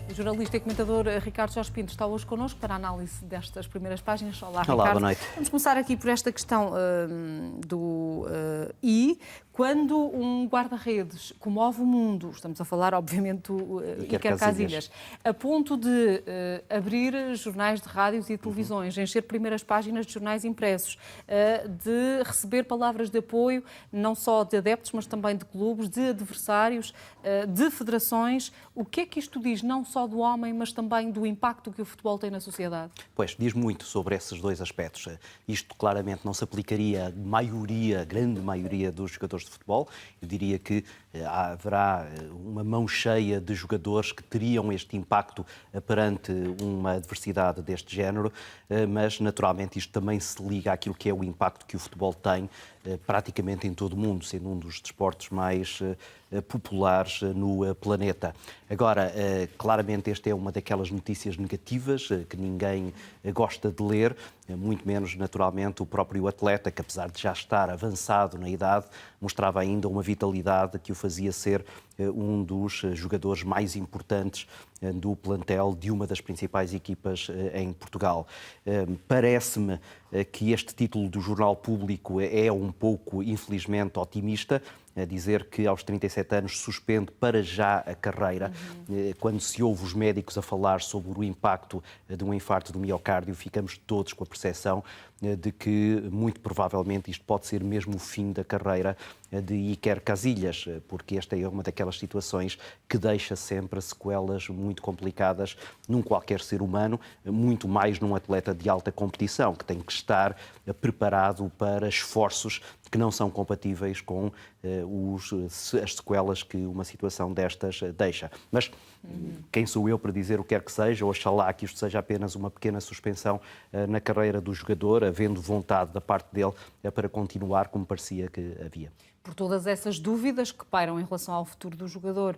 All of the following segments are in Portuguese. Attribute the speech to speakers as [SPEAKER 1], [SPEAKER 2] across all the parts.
[SPEAKER 1] O jornalista e comentador Ricardo Jorge Pinto está hoje connosco para a análise destas primeiras páginas. Olá,
[SPEAKER 2] Olá,
[SPEAKER 1] Ricardo.
[SPEAKER 2] boa noite.
[SPEAKER 1] Vamos começar aqui por esta questão I. Quando um guarda-redes comove o mundo, estamos a falar, obviamente, do Iker Casillas, a ponto de abrir jornais de rádios e televisões, encher primeiras páginas de jornais impressos, de receber palavras de apoio, não só de adeptos, mas também de clubes, de adversários, de federações. O que é que isto diz, não só do homem, mas também do impacto que o futebol tem na sociedade?
[SPEAKER 2] Pois, diz muito sobre esses dois aspectos. Isto claramente não se aplicaria à grande maioria dos jogadores de futebol. Eu diria que haverá uma mão cheia de jogadores que teriam este impacto perante uma adversidade deste género, mas naturalmente isto também se liga àquilo que é o impacto que o futebol tem praticamente em todo o mundo, sendo um dos desportos mais populares no planeta. Agora, claramente esta é uma daquelas notícias negativas que ninguém gosta de ler, muito menos naturalmente o próprio atleta, que apesar de já estar avançado na idade, mostrava ainda uma vitalidade que o fazia ser um dos jogadores mais importantes do plantel de uma das principais equipas em Portugal. Parece-me que este título do Jornal Público é um pouco, infelizmente, otimista, a dizer que aos 37 anos suspende para já a carreira. Quando se ouve os médicos a falar sobre o impacto de um infarto do miocárdio, ficamos todos com a percepção de que, muito provavelmente, isto pode ser mesmo o fim da carreira de Iker Casillas, porque esta é uma daquelas situações que deixa sempre sequelas muito complicadas num qualquer ser humano, muito mais num atleta de alta competição, que tem que estar preparado para esforços que não são compatíveis com as sequelas que uma situação destas deixa. Mas quem sou eu para dizer o que quer que seja, oxalá que isto seja apenas uma pequena suspensão na carreira do jogador, havendo vontade da parte dele para continuar como parecia que havia.
[SPEAKER 1] Por todas essas dúvidas que pairam em relação ao futuro do jogador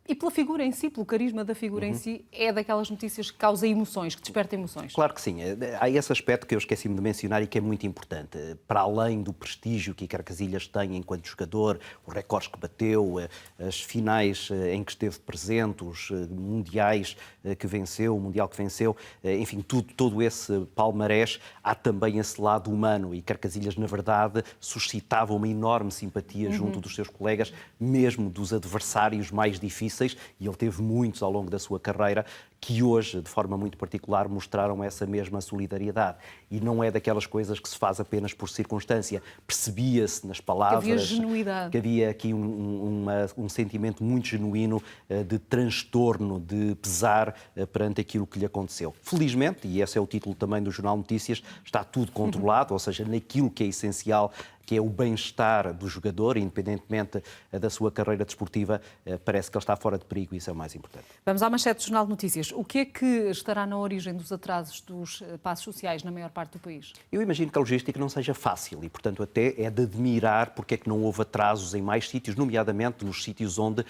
[SPEAKER 1] e pela figura em si, pelo carisma da figura em si, é daquelas notícias que causa emoções, que desperta emoções.
[SPEAKER 2] Claro que sim. Há esse aspecto que eu esqueci-me de mencionar e que é muito importante. Para além do prestígio que Iker Casillas tem enquanto jogador, os recordes que bateu, as finais em que esteve presente, os mundiais que venceu, o mundial que venceu, enfim, todo esse palmarés, há também esse lado humano. Iker Casillas, na verdade, suscitava uma enorme simpatia junto dos seus colegas, mesmo dos adversários mais difíceis, e ele teve muitos ao longo da sua carreira, que hoje, de forma muito particular, mostraram essa mesma solidariedade. E não é daquelas coisas que se faz apenas por circunstância. Percebia-se nas palavras
[SPEAKER 1] que havia genuidade,
[SPEAKER 2] que havia aqui um sentimento muito genuíno de transtorno, de pesar perante aquilo que lhe aconteceu. Felizmente, e esse é o título também do Jornal Notícias, está tudo controlado, ou seja, naquilo que é essencial, que é o bem-estar do jogador, independentemente da sua carreira desportiva, parece que ele está fora de perigo e isso é o mais importante.
[SPEAKER 1] Vamos à manchete do Jornal de Notícias. O que é que estará na origem dos atrasos dos passos sociais na maior parte do país?
[SPEAKER 2] Eu imagino que a logística não seja fácil e, portanto, até é de admirar porque é que não houve atrasos em mais sítios, nomeadamente nos sítios onde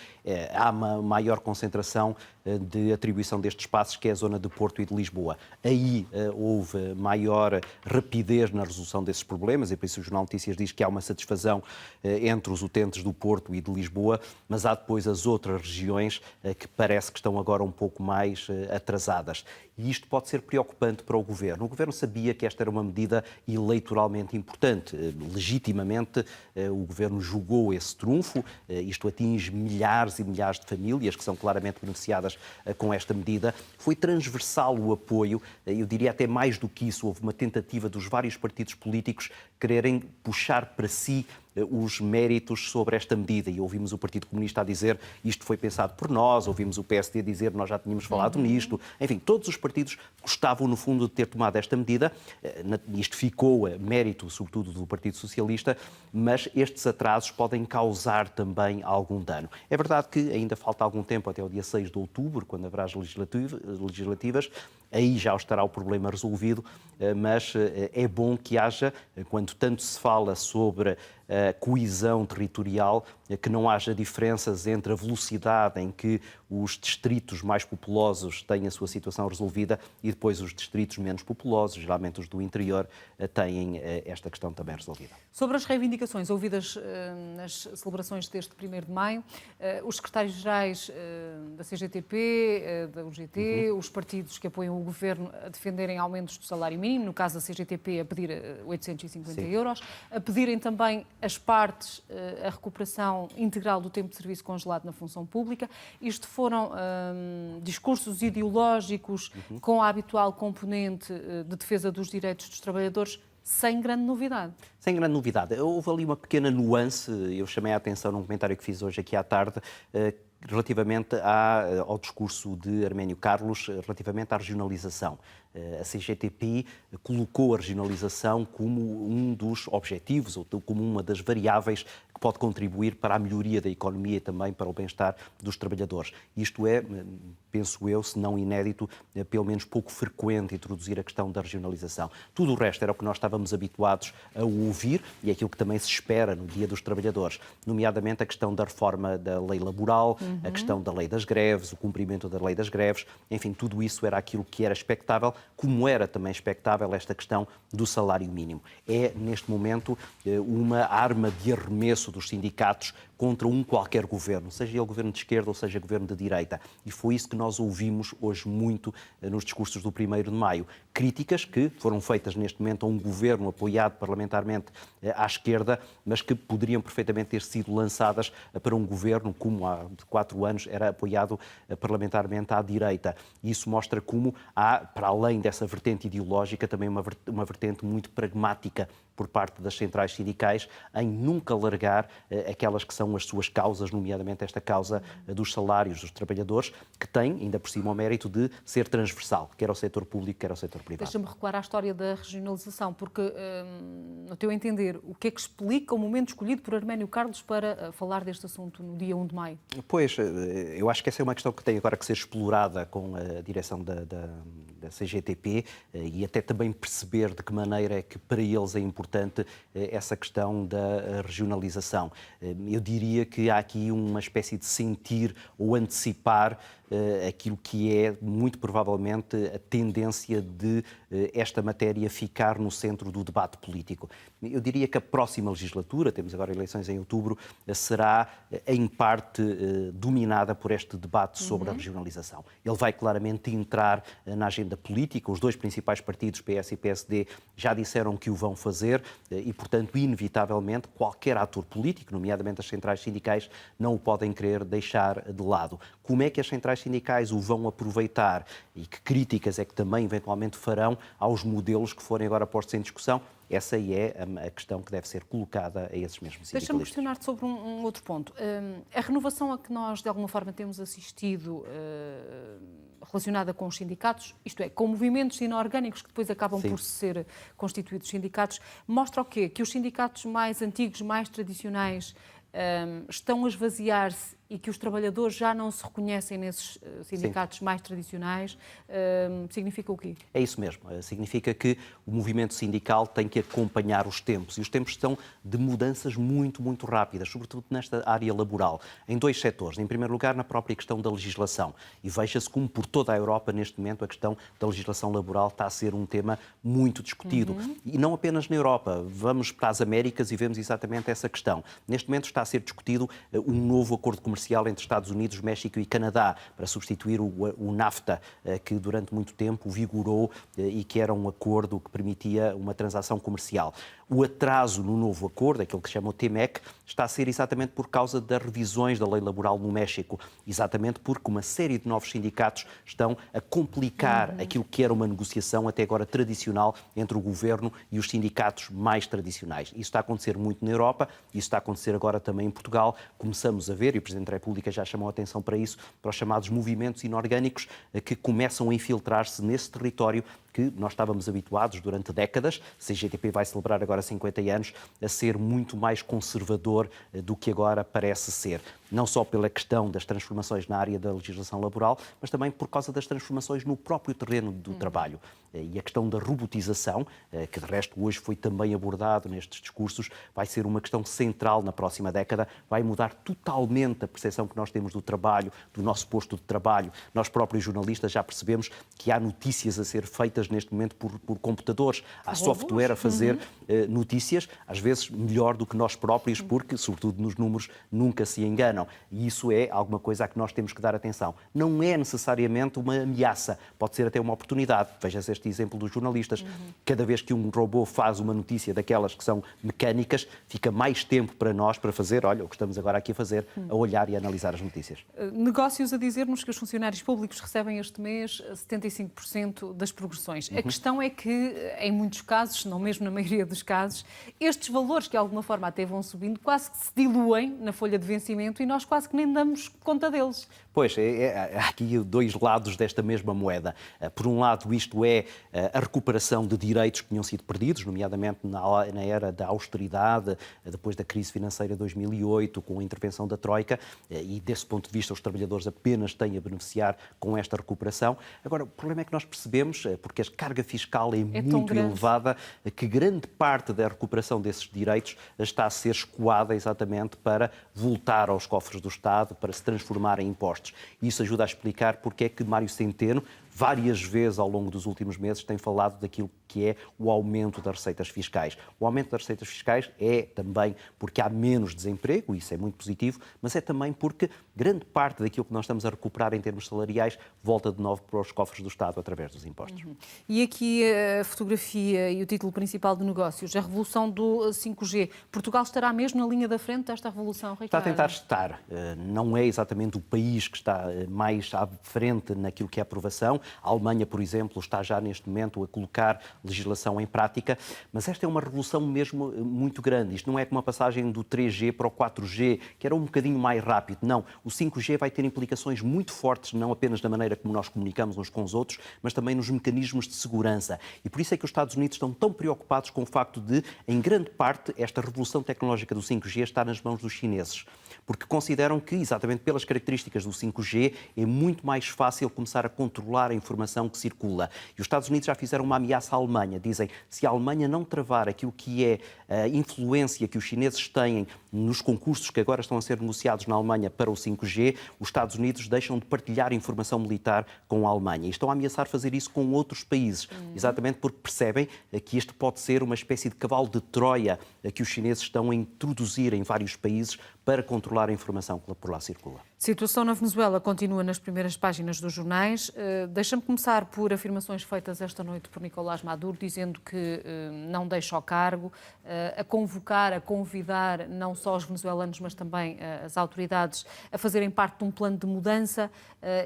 [SPEAKER 2] há uma maior concentração de atribuição destes passos, que é a zona de Porto e de Lisboa. Aí houve maior rapidez na resolução desses problemas e por isso o Jornal de Notícias diz que há uma satisfação entre os utentes do Porto e de Lisboa, mas há depois as outras regiões que parece que estão agora um pouco mais atrasadas. E isto pode ser preocupante para o Governo. O Governo sabia que esta era uma medida eleitoralmente importante. Legitimamente, o Governo jogou esse trunfo. Isto atinge milhares e milhares de famílias que são claramente beneficiadas com esta medida. Foi transversal o apoio, eu diria até mais do que isso. Houve uma tentativa dos vários partidos políticos quererem puxar para si os méritos sobre esta medida. E ouvimos o Partido Comunista a dizer isto foi pensado por nós, ouvimos o PSD dizer nós já tínhamos falado nisto. Enfim, todos os partidos gostavam, no fundo, de ter tomado esta medida. Isto ficou mérito, sobretudo, do Partido Socialista, mas estes atrasos podem causar também algum dano. É verdade que ainda falta algum tempo, até o dia 6 de outubro, quando haverá as legislativas, aí já estará o problema resolvido, mas é bom que haja, quando tanto se fala sobre coesão territorial, que não haja diferenças entre a velocidade em que os distritos mais populosos têm a sua situação resolvida e depois os distritos menos populosos, geralmente os do interior, têm esta questão também resolvida.
[SPEAKER 1] Sobre as reivindicações ouvidas nas celebrações deste 1º de maio, os secretários-gerais da CGTP, da UGT, os partidos que apoiam o governo a defenderem aumentos do salário mínimo, no caso da CGTP a pedir 850 euros, a pedirem também as partes a recuperação integral do tempo de serviço congelado na função pública. Isto foram discursos ideológicos com a habitual componente de defesa dos direitos dos trabalhadores, sem grande novidade.
[SPEAKER 2] Sem grande novidade. Houve ali uma pequena nuance, eu chamei a atenção num comentário que fiz hoje aqui à tarde, relativamente ao discurso de Arménio Carlos, relativamente à regionalização. A CGTP colocou a regionalização como um dos objetivos, ou como uma das variáveis que pode contribuir para a melhoria da economia e também para o bem-estar dos trabalhadores. Isto é, penso eu, se não inédito, pelo menos pouco frequente introduzir a questão da regionalização. Tudo o resto era o que nós estávamos habituados a ouvir e é aquilo que também se espera no Dia dos Trabalhadores, nomeadamente a questão da reforma da lei laboral, a questão da lei das greves, o cumprimento da lei das greves, enfim, tudo isso era aquilo que era expectável, como era também expectável esta questão do salário mínimo. É, neste momento, uma arma de arremesso dos sindicatos contra qualquer governo, seja ele governo de esquerda ou seja governo de direita. E foi isso que nós ouvimos hoje muito nos discursos do 1º de maio. Críticas que foram feitas neste momento a um governo apoiado parlamentarmente à esquerda, mas que poderiam perfeitamente ter sido lançadas para um governo, como há 4 anos era apoiado parlamentarmente à direita. E isso mostra como há, para além dessa vertente ideológica, também uma vertente muito pragmática por parte das centrais sindicais em nunca largar aquelas que são as suas causas, nomeadamente esta causa dos salários dos trabalhadores, que tem, ainda por cima, o mérito de ser transversal, quer ao setor público, quer ao setor privado.
[SPEAKER 1] Deixa-me recuar à história da regionalização, porque, no teu entender, o que é que explica o momento escolhido por Arménio Carlos para falar deste assunto no dia 1 de maio?
[SPEAKER 2] Pois, eu acho que essa é uma questão que tem agora que ser explorada com a direção da CGTP e até também perceber de que maneira é que para eles é importante essa questão da regionalização. Eu diria que há aqui uma espécie de sentir ou antecipar aquilo que é, muito provavelmente, a tendência de esta matéria ficar no centro do debate político. Eu diria que a próxima legislatura, temos agora eleições em outubro, será, em parte, dominada por este debate sobre a regionalização. Ele vai claramente entrar na agenda política. Os 2 principais partidos, PS e PSD, já disseram que o vão fazer e, portanto, inevitavelmente, qualquer ator político, nomeadamente as centrais sindicais, não o podem querer deixar de lado. Como é que as centrais sindicais o vão aproveitar e que críticas é que também eventualmente farão aos modelos que forem agora postos em discussão? Essa aí é a questão que deve ser colocada a esses mesmos sindicalistas.
[SPEAKER 1] Deixa-me questionar-te sobre um outro ponto. A renovação a que nós, de alguma forma, temos assistido relacionada com os sindicatos, isto é, com movimentos inorgânicos que depois acabam por ser constituídos sindicatos, mostra o quê? Que os sindicatos mais antigos, mais tradicionais, estão a esvaziar-se e que os trabalhadores já não se reconhecem nesses sindicatos mais tradicionais, significa o quê?
[SPEAKER 2] É isso mesmo. Significa que o movimento sindical tem que acompanhar os tempos. E os tempos estão de mudanças muito, muito rápidas, sobretudo nesta área laboral, em 2 setores. Em primeiro lugar, na própria questão da legislação. E veja-se como por toda a Europa, neste momento, a questão da legislação laboral está a ser um tema muito discutido. E não apenas na Europa. Vamos para as Américas e vemos exatamente essa questão. Neste momento está a ser discutido um novo acordo comercial entre Estados Unidos, México e Canadá para substituir o NAFTA, que durante muito tempo vigorou e que era um acordo que permitia uma transação comercial. O atraso no novo acordo, aquele que se chama o TMEC, está a ser exatamente por causa das revisões da lei laboral no México, exatamente porque uma série de novos sindicatos estão a complicar aquilo que era uma negociação até agora tradicional entre o governo e os sindicatos mais tradicionais. Isso está a acontecer muito na Europa, isso está a acontecer agora também em Portugal. Começamos a ver, e o Presidente da República já chamou a atenção para isso, para os chamados movimentos inorgânicos que começam a infiltrar-se nesse território que nós estávamos habituados durante décadas. A CGTP vai celebrar agora 50 anos a ser muito mais conservador do que agora parece ser. não só pela questão das transformações na área da legislação laboral, mas também por causa das transformações no próprio terreno do trabalho. E a questão da robotização, que de resto hoje foi também abordado nestes discursos, vai ser uma questão central na próxima década, vai mudar totalmente a percepção que nós temos do trabalho, do nosso posto de trabalho. Nós próprios jornalistas já percebemos que há notícias a ser feitas neste momento por computadores. Há software a fazer notícias, às vezes melhor do que nós próprios, porque, sobretudo nos números, nunca se enganam. E isso é alguma coisa a que nós temos que dar atenção. Não é necessariamente uma ameaça, pode ser até uma oportunidade. Veja-se este exemplo dos jornalistas. Cada vez que um robô faz uma notícia daquelas que são mecânicas, fica mais tempo para nós para fazer, olha, o que estamos agora aqui a fazer, a olhar e a analisar as notícias.
[SPEAKER 1] Negócios a dizer-nos que os funcionários públicos recebem este mês 75% das progressões. A questão é que, em muitos casos, não mesmo na maioria dos casos, estes valores que de alguma forma até vão subindo, quase que se diluem na folha de vencimento e nós quase que nem damos conta deles.
[SPEAKER 2] Pois, há aqui dois lados desta mesma moeda. Por um lado, isto é a recuperação de direitos que tinham sido perdidos, nomeadamente na era da austeridade, depois da crise financeira de 2008, com a intervenção da Troika, e desse ponto de vista os trabalhadores apenas têm a beneficiar com esta recuperação. Agora, o problema é que nós percebemos, porque a carga fiscal é muito elevada, que grande parte da recuperação desses direitos está a ser escoada exatamente para voltar aos cofres do Estado, para se transformar em impostos. Isso ajuda a explicar porque é que Mário Centeno, várias vezes ao longo dos últimos meses, tem falado daquilo que é o aumento das receitas fiscais. O aumento das receitas fiscais é também porque há menos desemprego, isso é muito positivo, mas é também porque grande parte daquilo que nós estamos a recuperar em termos salariais volta de novo para os cofres do Estado através dos impostos.
[SPEAKER 1] E aqui a fotografia e o título principal de negócios, a revolução do 5G. Portugal estará mesmo na linha da frente desta revolução, Ricardo?
[SPEAKER 2] Está a tentar estar. Não é exatamente o país que está mais à frente naquilo que é a aprovação. A Alemanha, por exemplo, está já neste momento a colocar legislação em prática, mas esta é uma revolução mesmo muito grande. Isto não é como a passagem do 3G para o 4G, que era um bocadinho mais rápido. Não, o 5G vai ter implicações muito fortes, não apenas na maneira como nós comunicamos uns com os outros, mas também nos mecanismos de segurança. E por isso é que os Estados Unidos estão tão preocupados com o facto de, em grande parte, esta revolução tecnológica do 5G está nas mãos dos chineses. Porque consideram que, exatamente pelas características do 5G, é muito mais fácil começar a controlar a informação que circula. E os Estados Unidos já fizeram uma ameaça à Alemanha. Dizem, se a Alemanha não travar aquilo que é a influência que os chineses têm nos concursos que agora estão a ser negociados na Alemanha para o 5G, os Estados Unidos deixam de partilhar informação militar com a Alemanha. E estão a ameaçar fazer isso com outros países, exatamente porque percebem que este pode ser uma espécie de cavalo de Troia que os chineses estão a introduzir em vários países para controlar a informação que por lá circula.
[SPEAKER 1] A situação na Venezuela continua nas primeiras páginas dos jornais. Deixa-me começar por afirmações feitas esta noite por Nicolás Maduro, dizendo que não deixa o cargo, a convocar, a convidar não só os venezuelanos, mas também as autoridades a fazerem parte de um plano de mudança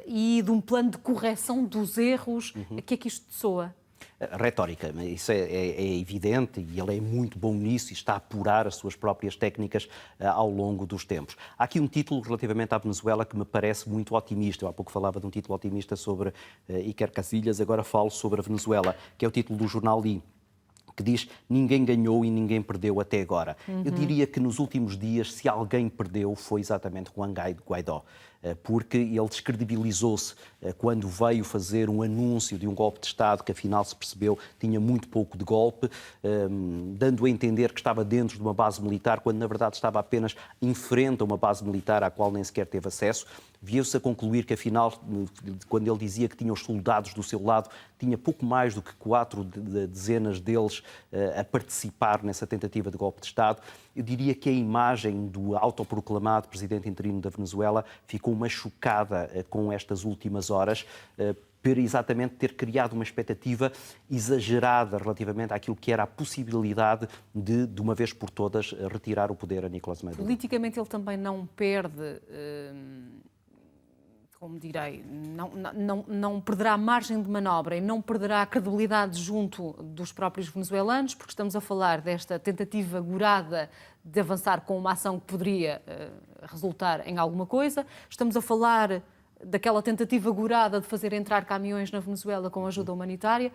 [SPEAKER 1] e de um plano de correção dos erros. A que é que isto soa?
[SPEAKER 2] Retórica, isso é evidente e ele é muito bom nisso e está a apurar as suas próprias técnicas ao longo dos tempos. Há aqui um título relativamente à Venezuela que me parece muito otimista. Eu há pouco falava de um título otimista sobre Iker Casillas, agora falo sobre a Venezuela, que é o título do jornal I, que diz ninguém ganhou e ninguém perdeu até agora. Eu diria que nos últimos dias, se alguém perdeu, foi exatamente Juan Guaidó, porque ele descredibilizou-se quando veio fazer um anúncio de um golpe de Estado que afinal se percebeu tinha muito pouco de golpe, dando a entender que estava dentro de uma base militar, quando na verdade estava apenas em frente a uma base militar à qual nem sequer teve acesso. Viu-se a concluir que afinal, quando ele dizia que tinha os soldados do seu lado, tinha pouco mais do que 4 dezenas deles a participar nessa tentativa de golpe de Estado. Eu diria que a imagem do autoproclamado presidente interino da Venezuela ficou machucada com estas últimas horas, por exatamente ter criado uma expectativa exagerada relativamente àquilo que era a possibilidade de uma vez por todas, retirar o poder a Nicolás Maduro.
[SPEAKER 1] Politicamente ele também não perde... como direi, não perderá margem de manobra e não perderá credibilidade junto dos próprios venezuelanos, porque estamos a falar desta tentativa gorada de avançar com uma ação que poderia resultar em alguma coisa. Estamos a falar daquela tentativa gorada de fazer entrar caminhões na Venezuela com ajuda humanitária.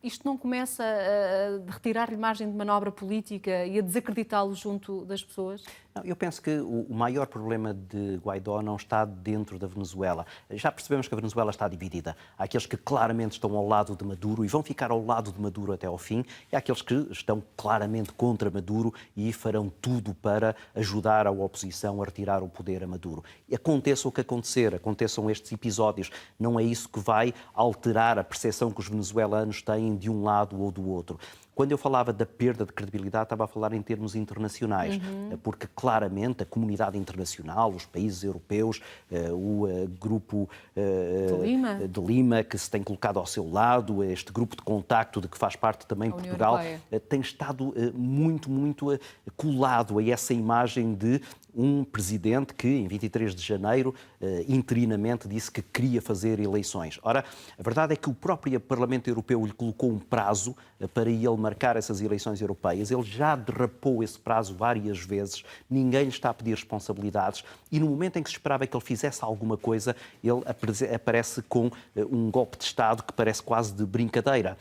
[SPEAKER 1] isto não começa a retirar-lhe margem de manobra política e a desacreditá-lo junto das pessoas?
[SPEAKER 2] Não, eu penso que o maior problema de Guaidó não está dentro da Venezuela. Já percebemos que a Venezuela está dividida. Há aqueles que claramente estão ao lado de Maduro e vão ficar ao lado de Maduro até ao fim, e há aqueles que estão claramente contra Maduro e farão tudo para ajudar a oposição a retirar o poder a Maduro. E aconteça o que acontecer, aconteçam estes episódios, não é isso que vai alterar a percepção que os venezuelanos têm de um lado ou do outro. Quando eu falava da perda de credibilidade, estava a falar em termos internacionais, porque claramente a comunidade internacional, os países europeus, o grupo de Lima, que se tem colocado ao seu lado, este grupo de contacto de que faz parte também Portugal, tem estado muito colado a essa imagem de um presidente que, em 23 de janeiro, interinamente disse que queria fazer eleições. Ora, a verdade é que o próprio Parlamento Europeu lhe colocou um prazo para ele marcar essas eleições europeias. Ele já derrapou esse prazo várias vezes, ninguém lhe está a pedir responsabilidades e no momento em que se esperava que ele fizesse alguma coisa, ele aparece com um golpe de Estado que parece quase de brincadeira.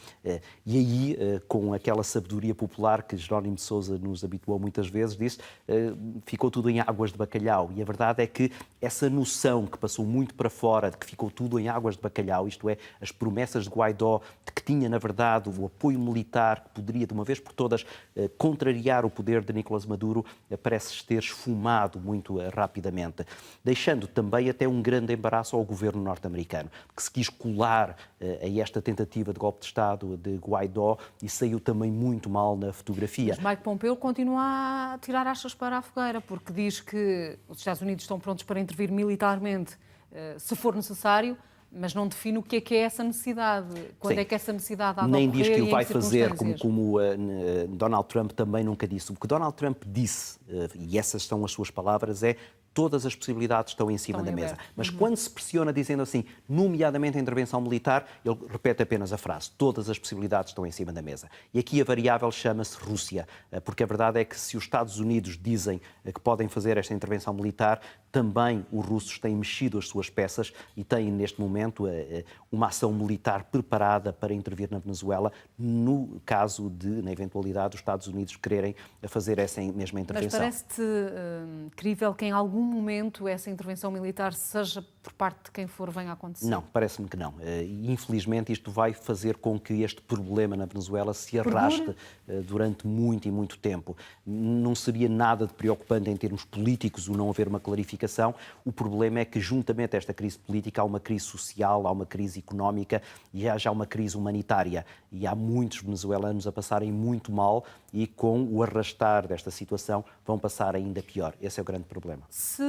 [SPEAKER 2] E aí, com aquela sabedoria popular que Jerónimo de Sousa nos habituou muitas vezes, disse, ficou tudo em águas de bacalhau. E a verdade é que essa noção que passou muito para fora de que ficou tudo em águas de bacalhau, isto é, as promessas de Guaidó, de que tinha, na verdade, o apoio militar que poderia, de uma vez por todas, contrariar o poder de Nicolás Maduro, parece ter esfumado muito rapidamente, deixando também até um grande embaraço ao governo norte-americano, que se quis colar a esta tentativa de golpe de Estado de Guaidó e saiu também muito mal na fotografia.
[SPEAKER 1] Mas Mike Pompeo continua a tirar achas para a fogueira, porque diz que os Estados Unidos estão prontos para intervir militarmente, se for necessário, mas não define o que é essa necessidade. Quando é que essa necessidade há de ocorrer.
[SPEAKER 2] Nem diz que o vai fazer, como Donald Trump também nunca disse. O que Donald Trump disse, e essas são as suas palavras, é todas as possibilidades estão em cima da mesa. Mas quando se pressiona dizendo assim, nomeadamente a intervenção militar, ele repete apenas a frase, todas as possibilidades estão em cima da mesa. E aqui a variável chama-se Rússia, porque a verdade é que se os Estados Unidos dizem que podem fazer esta intervenção militar, também os russos têm mexido as suas peças e têm, neste momento, uma ação militar preparada para intervir na Venezuela, no caso de, na eventualidade, os Estados Unidos quererem fazer essa mesma intervenção.
[SPEAKER 1] Mas parece-te crível que em algum momento essa intervenção militar, seja por parte de quem for, venha a acontecer?
[SPEAKER 2] Não, parece-me que não. Infelizmente, isto vai fazer com que este problema na Venezuela se arraste durante muito e muito tempo. Não seria nada de preocupante em termos políticos o não haver uma clarificação. O problema é que, juntamente a esta crise política, há uma crise social, há uma crise económica e há já uma crise humanitária. E há muitos venezuelanos a passarem muito mal e, com o arrastar desta situação, vão passar ainda pior. Esse é o grande problema.
[SPEAKER 1] Se,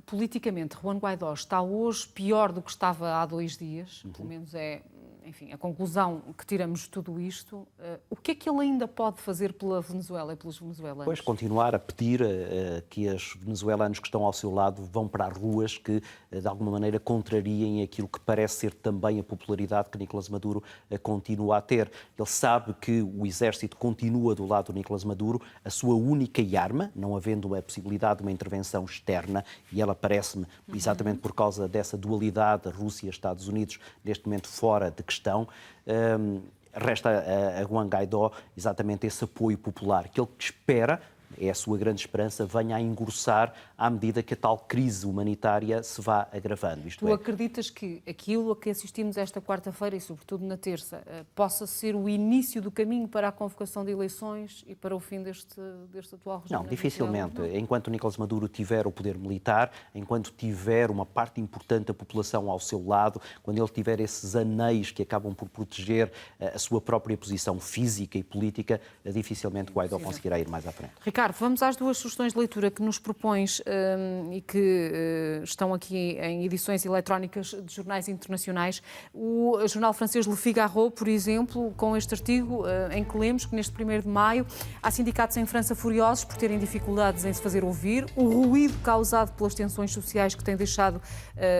[SPEAKER 1] politicamente, Juan Guaidó está hoje pior do que estava há 2 dias, pelo menos é, enfim, a conclusão que tiramos de tudo isto, o que é que ele ainda pode fazer pela Venezuela e pelos venezuelanos?
[SPEAKER 2] Pois, continuar a pedir que os venezuelanos que estão ao seu lado vão para as ruas, que de alguma maneira contrariem aquilo que parece ser também a popularidade que Nicolás Maduro continua a ter. Ele sabe que o exército continua do lado de Nicolás Maduro, a sua única arma, não havendo a possibilidade de uma intervenção externa, e ela parece-me, exatamente por causa dessa dualidade Rússia-Estados Unidos, neste momento fora de questão, resta a Juan Guaidó exatamente esse apoio popular, que ele espera, é a sua grande esperança, venha a engrossar à medida que a tal crise humanitária se vá agravando.
[SPEAKER 1] Tu acreditas que aquilo a que assistimos esta quarta-feira e sobretudo na terça possa ser o início do caminho para a convocação de eleições e para o fim deste atual regime?
[SPEAKER 2] Não, dificilmente. Não. Enquanto Nicolás Maduro tiver o poder militar, enquanto tiver uma parte importante da população ao seu lado, quando ele tiver esses anéis que acabam por proteger a sua própria posição física e política, dificilmente Guaidó conseguirá ir mais à frente.
[SPEAKER 1] Ricardo, vamos às 2 sugestões de leitura que nos propões e que estão aqui em edições eletrónicas de jornais internacionais. O jornal francês Le Figaro, por exemplo, com este artigo em que lemos que neste 1º de maio há sindicatos em França furiosos por terem dificuldades em se fazer ouvir. O ruído causado pelas tensões sociais que têm deixado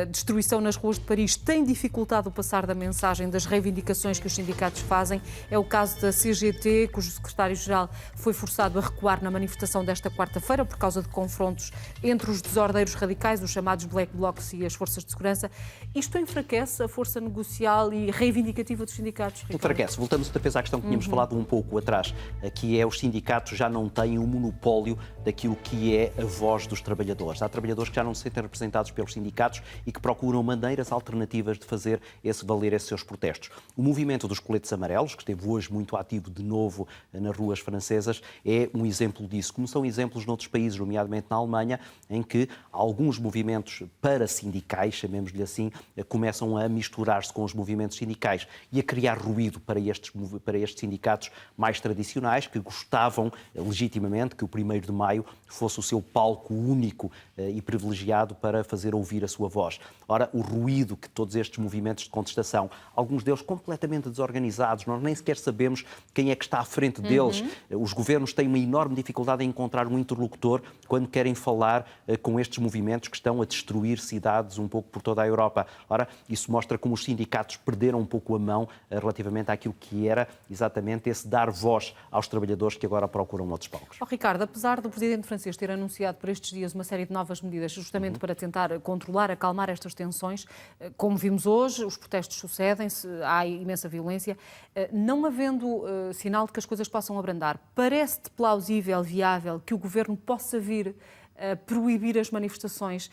[SPEAKER 1] destruição nas ruas de Paris tem dificultado o passar da mensagem das reivindicações que os sindicatos fazem. É o caso da CGT, cujo secretário-geral foi forçado a recuar na manifestação manifestação desta quarta-feira por causa de confrontos entre os desordeiros radicais, os chamados Black Blocs e as forças de segurança. Isto enfraquece a força negocial e reivindicativa dos sindicatos?
[SPEAKER 2] Enfraquece. Voltamos outra vez à questão que tínhamos falado um pouco atrás, que é os sindicatos já não têm o monopólio daquilo que é a voz dos trabalhadores. Há trabalhadores que já não se sentem representados pelos sindicatos e que procuram maneiras alternativas de fazer valer esses seus protestos. O movimento dos coletes amarelos, que esteve hoje muito ativo de novo nas ruas francesas, é um exemplo disso, como são exemplos noutros países, nomeadamente na Alemanha, em que alguns movimentos parasindicais, chamemos-lhe assim, começam a misturar-se com os movimentos sindicais e a criar ruído para estes sindicatos mais tradicionais, que gostavam legitimamente que o 1º de maio fosse o seu palco único e privilegiado para fazer ouvir a sua voz. Ora, o ruído que todos estes movimentos de contestação, alguns deles completamente desorganizados, nós nem sequer sabemos quem é que está à frente deles. Os governos têm uma enorme dificuldade em encontrar um interlocutor quando querem falar com estes movimentos que estão a destruir cidades um pouco por toda a Europa. Ora, isso mostra como os sindicatos perderam um pouco a mão relativamente àquilo que era exatamente esse dar voz aos trabalhadores que agora procuram outros palcos.
[SPEAKER 1] Ricardo, apesar do presidente francês ter anunciado por estes dias uma série de novas medidas justamente para tentar controlar, acalmar estas tensões, como vimos hoje, os protestos sucedem-se, há imensa violência, não havendo sinal de que as coisas possam abrandar, parece-te plausível, viável, que o governo possa vir a proibir as manifestações?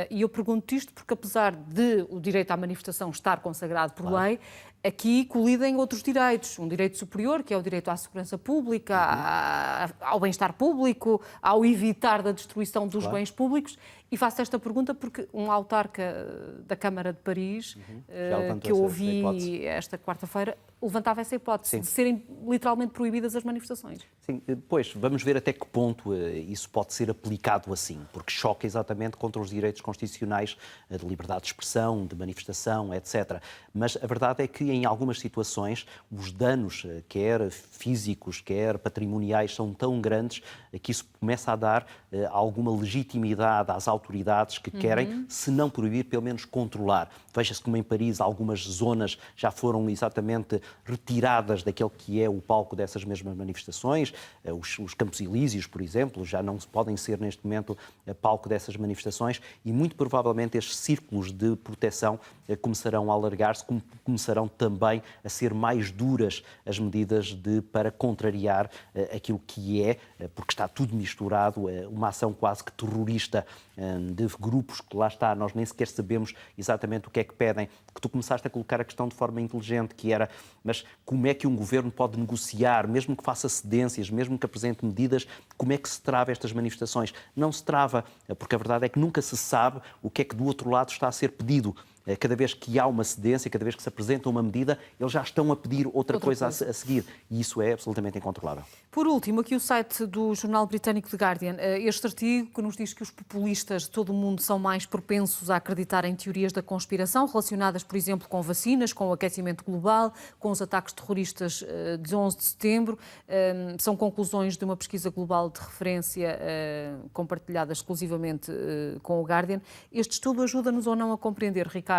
[SPEAKER 1] E eu pergunto isto porque, apesar de o direito à manifestação estar consagrado por lei, aqui colidem outros direitos. Um direito superior, que é o direito à segurança pública, ao bem-estar público, ao evitar da destruição dos bens públicos. E faço esta pergunta porque um autarca da Câmara de Paris, que eu ouvi esta quarta-feira, levantava essa hipótese de serem literalmente proibidas as manifestações.
[SPEAKER 2] Sim, pois, vamos ver até que ponto isso pode ser aplicado assim, porque choca exatamente contra os direitos constitucionais de liberdade de expressão, de manifestação, etc. Mas a verdade é que em algumas situações os danos, quer físicos, quer patrimoniais, são tão grandes que isso começa a dar alguma legitimidade às autoridades que querem, se não proibir, pelo menos controlar. Veja-se como em Paris algumas zonas já foram exatamente retiradas daquele que é o palco dessas mesmas manifestações. Os Campos Elíseos, por exemplo, já não podem ser neste momento palco dessas manifestações e muito provavelmente estes círculos de proteção começarão a alargar-se, começarão também a ser mais duras as medidas para contrariar aquilo que é, porque está tudo misturado, uma ação quase que terrorista de grupos que lá está, nós nem sequer sabemos exatamente o que é que pedem, que tu começaste a colocar a questão de forma inteligente, que era, mas como é que um governo pode negociar, mesmo que faça cedências, mesmo que apresente medidas, como é que se trava estas manifestações? Não se trava, porque a verdade é que nunca se sabe o que é que do outro lado está a ser pedido. Cada vez que há uma cedência, cada vez que se apresenta uma medida, eles já estão a pedir outra coisa a seguir. E isso é absolutamente incontrolável.
[SPEAKER 1] Por último, aqui o site do jornal britânico The Guardian, este artigo que nos diz que os populistas de todo o mundo são mais propensos a acreditar em teorias da conspiração relacionadas, por exemplo, com vacinas, com o aquecimento global, com os ataques terroristas de 11 de setembro. São conclusões de uma pesquisa global de referência compartilhada exclusivamente com o Guardian. Este estudo ajuda-nos ou não a compreender, Ricardo,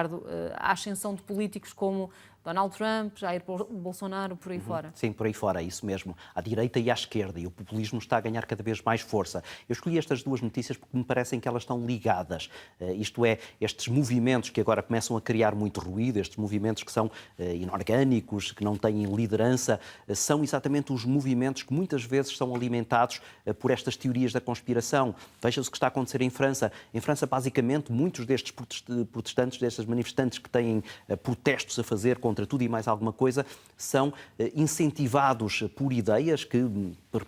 [SPEAKER 1] a ascensão de políticos como Donald Trump, Jair Bolsonaro, por aí fora?
[SPEAKER 2] Sim, por aí fora, é isso mesmo. À direita e à esquerda. E o populismo está a ganhar cada vez mais força. Eu escolhi estas duas notícias porque me parecem que elas estão ligadas. Isto é, estes movimentos que agora começam a criar muito ruído, estes movimentos que são inorgânicos, que não têm liderança, são exatamente os movimentos que muitas vezes são alimentados por estas teorias da conspiração. Veja-se o que está a acontecer em França. Em França, basicamente, muitos destes protestantes, destes manifestantes que têm protestos a fazer contra tudo e mais alguma coisa, são incentivados por ideias que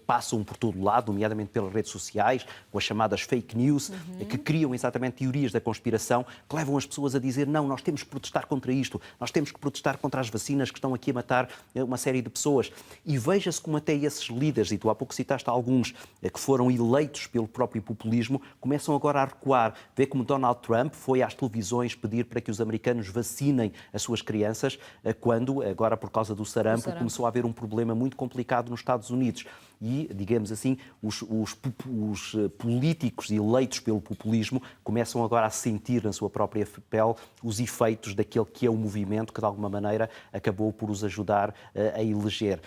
[SPEAKER 2] passam por todo lado, nomeadamente pelas redes sociais, com as chamadas fake news, que criam exatamente teorias da conspiração, que levam as pessoas a dizer, não, nós temos que protestar contra isto, nós temos que protestar contra as vacinas que estão aqui a matar uma série de pessoas. E veja-se como até esses líderes, e tu há pouco citaste alguns, que foram eleitos pelo próprio populismo, começam agora a recuar. Vê como Donald Trump foi às televisões pedir para que os americanos vacinem as suas crianças, quando, agora por causa do sarampo, começou a haver um problema muito complicado nos Estados Unidos. e, digamos assim, os políticos eleitos pelo populismo começam agora a sentir na sua própria pele os efeitos daquele que é o movimento que, de alguma maneira, acabou por os ajudar a eleger.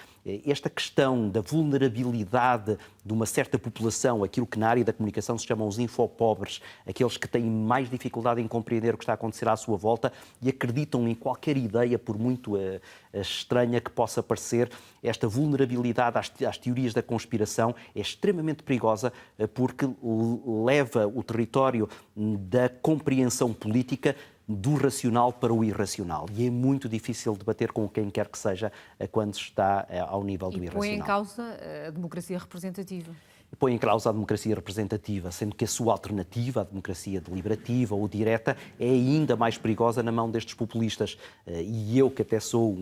[SPEAKER 2] Esta questão da vulnerabilidade de uma certa população, aquilo que na área da comunicação se chamam os infopobres, aqueles que têm mais dificuldade em compreender o que está a acontecer à sua volta e acreditam em qualquer ideia, por muito estranha que possa parecer, esta vulnerabilidade às teorias da conspiração é extremamente perigosa porque leva o território da compreensão política do racional para o irracional. E é muito difícil debater com quem quer que seja quando se está ao nível do irracional.
[SPEAKER 1] E põe em causa a democracia representativa.
[SPEAKER 2] Põe em causa a democracia representativa, sendo que a sua alternativa, a democracia deliberativa ou direta, é ainda mais perigosa na mão destes populistas. E eu, que até sou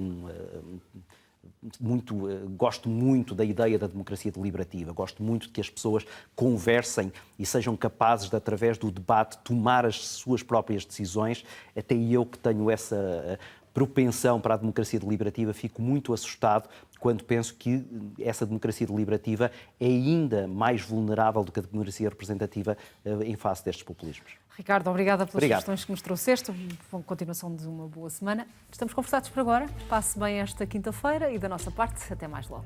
[SPEAKER 2] gosto muito da ideia da democracia deliberativa, gosto muito de que as pessoas conversem e sejam capazes de, através do debate, tomar as suas próprias decisões. Até eu, que tenho essa propensão para a democracia deliberativa, fico muito assustado quando penso que essa democracia deliberativa é ainda mais vulnerável do que a democracia representativa em face destes populismos.
[SPEAKER 1] Ricardo, obrigada pelas sugestões que nos trouxeste. Continuação de uma boa semana. Estamos conversados por agora. Passe bem esta quinta-feira e, da nossa parte, até mais logo.